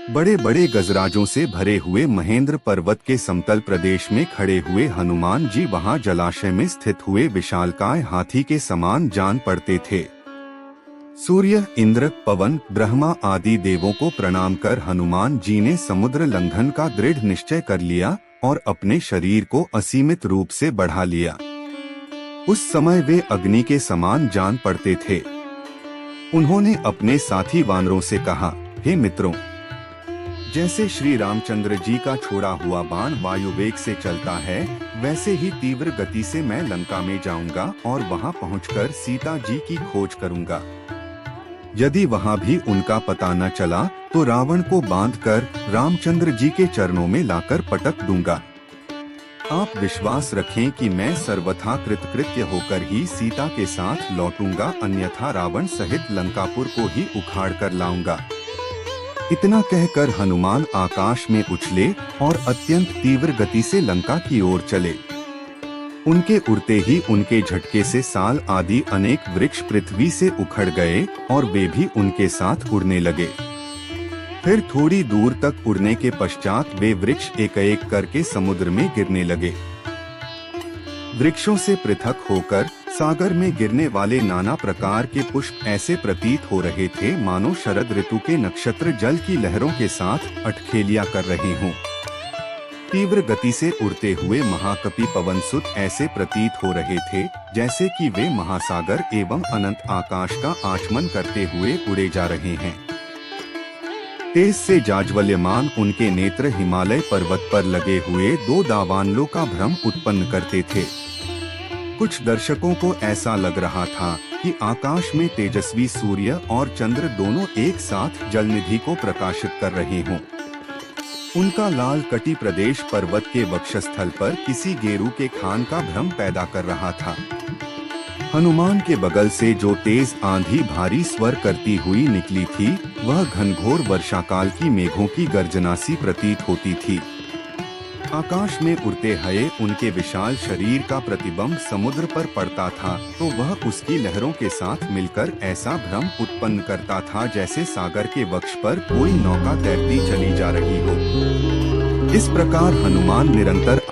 बड़े बड़े गजराजों से भरे हुए महेंद्र पर्वत के समतल प्रदेश में खड़े हुए हनुमान जी वहां जलाशय में स्थित हुए विशालकाय हाथी के समान जान पड़ते थे। सूर्य, इंद्र, पवन, ब्रह्मा आदि देवों को प्रणाम कर हनुमान जी ने समुद्र लंघन का दृढ़ निश्चय कर लिया और अपने शरीर को असीमित रूप से बढ़ा लिया। उस समय वे अग्नि के समान जान पड़ते थे। उन्होंने अपने साथी वानरों से कहा, हे मित्रों, जैसे श्री रामचंद्र जी का छोड़ा हुआ बाण वायु वेग से चलता है, वैसे ही तीव्र गति से मैं लंका में जाऊंगा और वहां पहुंचकर सीता जी की खोज करूंगा। यदि वहां भी उनका पता न चला तो रावण को बांधकर रामचंद्र जी के चरणों में लाकर पटक दूंगा। आप विश्वास रखें कि मैं सर्वथा कृतकृत्य होकर ही सीता के साथ लौटूंगा, अन्यथा रावण सहित लंकापुर को ही उखाड़ कर लाऊंगा। इतना कहकर हनुमान आकाश में उछले और अत्यंत तीव्र गति से लंका की ओर चले। उनके उड़ते ही उनके झटके से साल आदि अनेक वृक्ष पृथ्वी से उखड़ गए और वे भी उनके साथ उड़ने लगे। फिर थोड़ी दूर तक उड़ने के पश्चात वे वृक्ष एक एक करके समुद्र में गिरने लगे। वृक्षों से पृथक होकर सागर में गिरने वाले नाना प्रकार के पुष्प ऐसे प्रतीत हो रहे थे मानो शरद ऋतु के नक्षत्र जल की लहरों के साथ अटखेलियां कर रहे हों। तीव्र गति से उड़ते हुए महाकपि पवनसुत ऐसे प्रतीत हो रहे थे जैसे कि वे महासागर एवं अनंत आकाश का आचमन करते हुए उड़े जा रहे हैं। तेज से जाज्वल्यमान उनके नेत्र हिमालय पर्वत पर लगे हुए दो दावानलों का भ्रम उत्पन्न करते थे। कुछ दर्शकों को ऐसा लग रहा था कि आकाश में तेजस्वी सूर्य और चंद्र दोनों एक साथ जलनिधि को प्रकाशित कर रहे हों। उनका लाल कटी प्रदेश पर्वत के वक्षस्थल पर किसी गेरू के खान का भ्रम पैदा कर रहा था। हनुमान के बगल से जो तेज आंधी भारी स्वर करती हुई निकली थी, वह घनघोर वर्षाकाल की मेघों की गर्जना सी प्रतीत होती थी। आकाश में उड़ते हुए उनके विशाल शरीर का प्रतिबिंब समुद्र पर पड़ता था तो वह उसकी लहरों के साथ मिलकर ऐसा भ्रम उत्पन्न करता था जैसे सागर के वक्ष पर कोई नौका तैरती चली जा रही हो। इस प्रकार हनुमान निरंतर